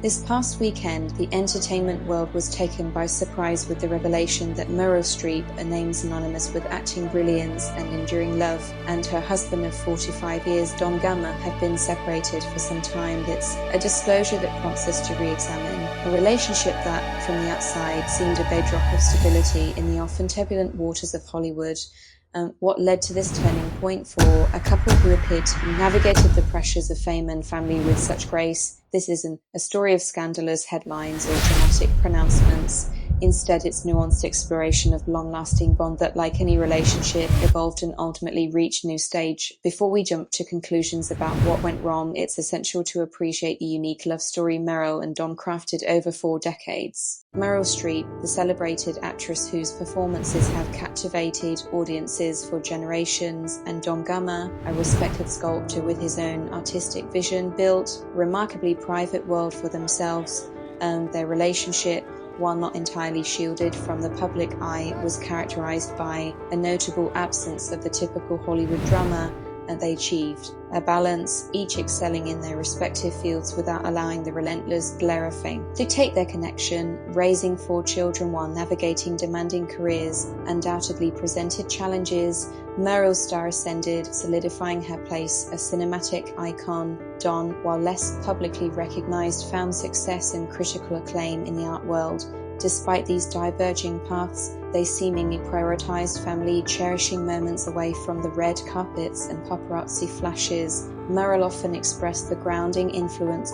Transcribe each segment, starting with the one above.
This past weekend, the entertainment world was taken by surprise with the revelation that Meryl Streep, a name synonymous with acting brilliance and enduring love, and her husband of 45 years, Don Gummer, have been separated for some time. It's a disclosure that prompts us to re-examine a relationship that, from the outside, seemed a bedrock of stability in the often turbulent waters of Hollywood. What led to this turning point for a couple who appeared to have navigated the pressures of fame and family with such grace. This isn't a story of scandalous headlines or dramatic pronouncements. Instead, it's nuanced exploration of long-lasting bond that, like any relationship, evolved and ultimately reached a new stage. Before we jump to conclusions about what went wrong, it's essential to appreciate the unique love story Meryl and Don crafted over 4 decades. Meryl Streep, the celebrated actress whose performances have captivated audiences for generations, and Don Gummer, a respected sculptor with his own artistic vision, built a remarkably private world for themselves. Their relationship, while not entirely shielded from the public eye, was characterized by a notable absence of the typical Hollywood drama, and they achieved a balance, each excelling in their respective fields without allowing the relentless glare of fame dictate their connection. Raising 4 children while navigating demanding careers undoubtedly presented challenges. Meryl's star ascended, solidifying her place a cinematic icon. Don, while less publicly recognized, found success and critical acclaim in the art world. Despite these diverging paths, they seemingly prioritized family, cherishing moments away from the red carpets and paparazzi flashes. Meryl often expressed the grounding influence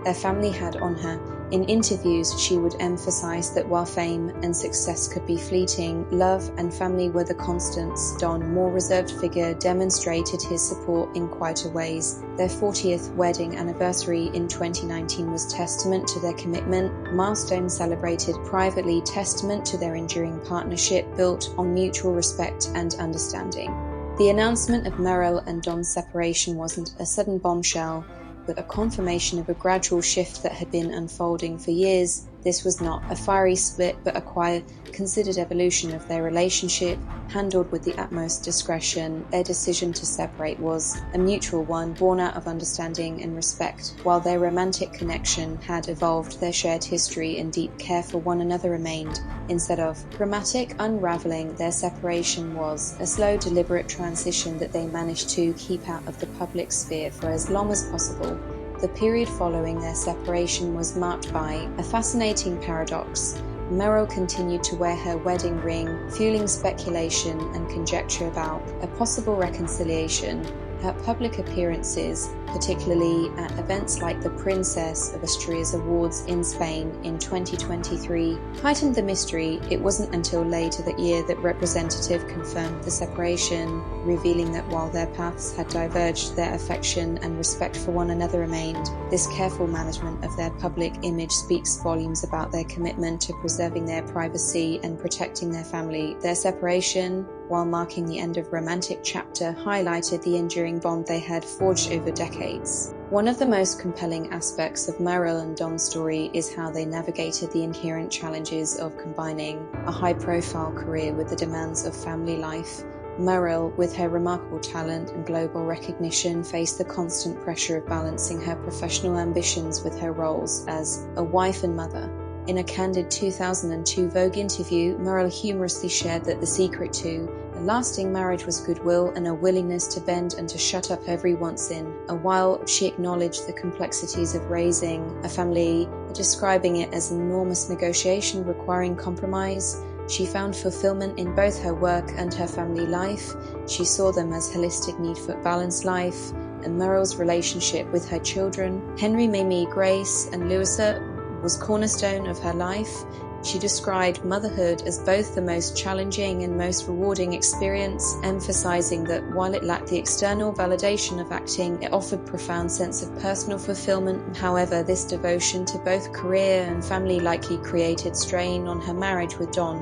their family had on her. In interviews, she would emphasize that while fame and success could be fleeting, love and family were the constants. Don, more reserved figure, demonstrated his support in quieter ways. Their 40th wedding anniversary in 2019 was testament to their commitment. Milestones celebrated privately, testament to their enduring partnership built on mutual respect and understanding. The announcement of Meryl and Don's separation wasn't a sudden bombshell, but a confirmation of a gradual shift that had been unfolding for years. This was not a fiery split, but a quiet, considered evolution of their relationship, handled with the utmost discretion. Their decision to separate was a mutual one, born out of understanding and respect. While their romantic connection had evolved, their shared history and deep care for one another remained. Instead of dramatic unraveling, their separation was a slow, deliberate transition that they managed to keep out of the public sphere for as long as possible. The period following their separation was marked by a fascinating paradox. Meryl continued to wear her wedding ring, fueling speculation and conjecture about a possible reconciliation. Her public appearances, particularly at events like the Princess of Asturias Awards in Spain in 2023, heightened the mystery. It wasn't until later that year that Representative confirmed the separation, revealing that while their paths had diverged, their affection and respect for one another remained. This careful management of their public image speaks volumes about their commitment to preserving their privacy and protecting their family. Their separation, while marking the end of a romantic chapter, highlighted the enduring bond they had forged over decades. One of the most compelling aspects of Meryl and Don's story is how they navigated the inherent challenges of combining a high-profile career with the demands of family life. Meryl, with her remarkable talent and global recognition, faced the constant pressure of balancing her professional ambitions with her roles as a wife and mother. In a candid 2002 Vogue interview, Meryl humorously shared that the secret to a lasting marriage was goodwill and a willingness to bend and to shut up every once in a while. She acknowledged the complexities of raising a family, describing it as an enormous negotiation requiring compromise. She found fulfillment in both her work and her family life. She saw them as holistic need for balanced life, and Meryl's relationship with her children, Henry, Mimi, Grace, and Louisa, was cornerstone of her life. She described motherhood as both the most challenging and most rewarding experience, emphasizing that while it lacked the external validation of acting, it offered profound sense of personal fulfillment. However, this devotion to both career and family likely created strain on her marriage with Don.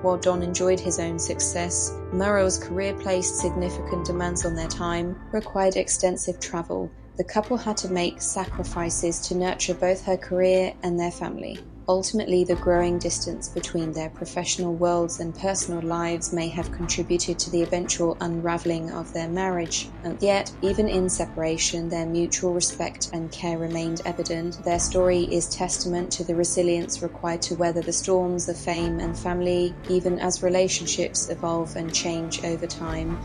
While Don enjoyed his own success, Meryl's career placed significant demands on their time, required extensive travel. The couple had to make sacrifices to nurture both her career and their family. Ultimately, the growing distance between their professional worlds and personal lives may have contributed to the eventual unraveling of their marriage. And yet, even in separation, their mutual respect and care remained evident. Their story is testament to the resilience required to weather the storms of fame and family, even as relationships evolve and change over time.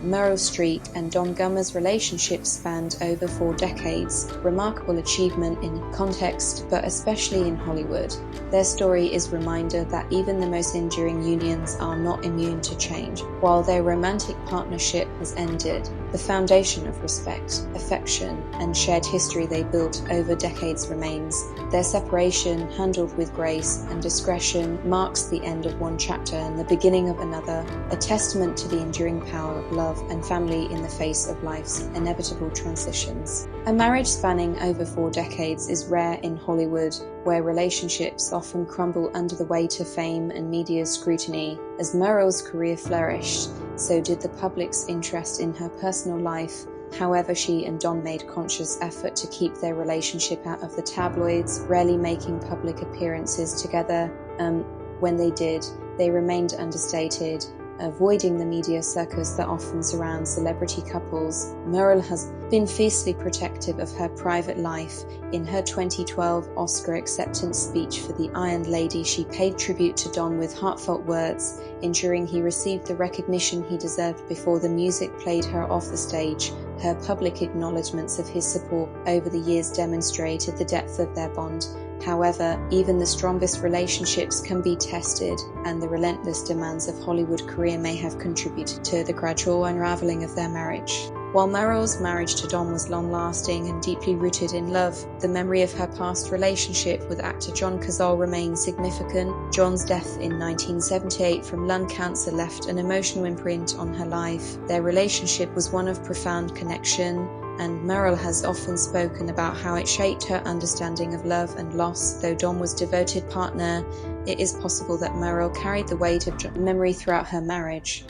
Meryl Streep and Don Gummer's relationship spanned over 4 decades, remarkable achievement in context, but especially in Hollywood. Their story is a reminder that even the most enduring unions are not immune to change. While their romantic partnership has ended, the foundation of respect, affection, and shared history they built over decades remains. Their separation, handled with grace and discretion, marks the end of one chapter and the beginning of another, a testament to the enduring power of love and family in the face of life's inevitable transitions. A marriage spanning over 4 decades is rare in Hollywood, where relationships often crumble under the weight of fame and media scrutiny. As Meryl's career flourished, so did the public's interest in her personal life. However, she and Don made conscious effort to keep their relationship out of the tabloids, rarely making public appearances together. When they did, they remained understated, avoiding the media circus that often surrounds celebrity couples. Meryl has been fiercely protective of her private life. In her 2012 Oscar acceptance speech for The Iron Lady, she paid tribute to Don with heartfelt words, ensuring he received the recognition he deserved before the music played her off the stage. Her public acknowledgements of his support over the years demonstrated the depth of their bond. However, even the strongest relationships can be tested, and the relentless demands of Hollywood career may have contributed to the gradual unraveling of their marriage. While Meryl's marriage to Don was long-lasting and deeply rooted in love, the memory of her past relationship with actor John Cazale remains significant. John's death in 1978 from lung cancer left an emotional imprint on her life. Their relationship was one of profound connection, and Meryl has often spoken about how it shaped her understanding of love and loss. Though Don was a devoted partner, it is possible that Meryl carried the weight of memory throughout her marriage.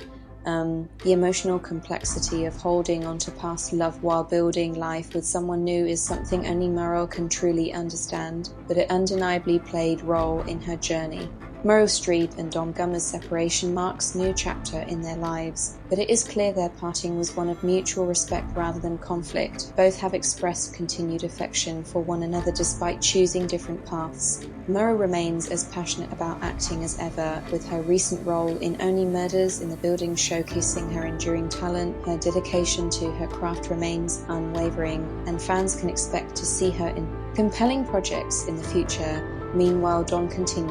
The emotional complexity of holding on to past love while building life with someone new is something only Meryl can truly understand, but it undeniably played a role in her journey. Meryl Streep and Don Gummer's separation marks a new chapter in their lives, but it is clear their parting was one of mutual respect rather than conflict. Both have expressed continued affection for one another despite choosing different paths. Meryl remains as passionate about acting as ever, with her recent role in Only Murders in the Building showcasing her enduring talent. Her dedication to her craft remains unwavering, and fans can expect to see her in compelling projects in the future. Meanwhile, Don continues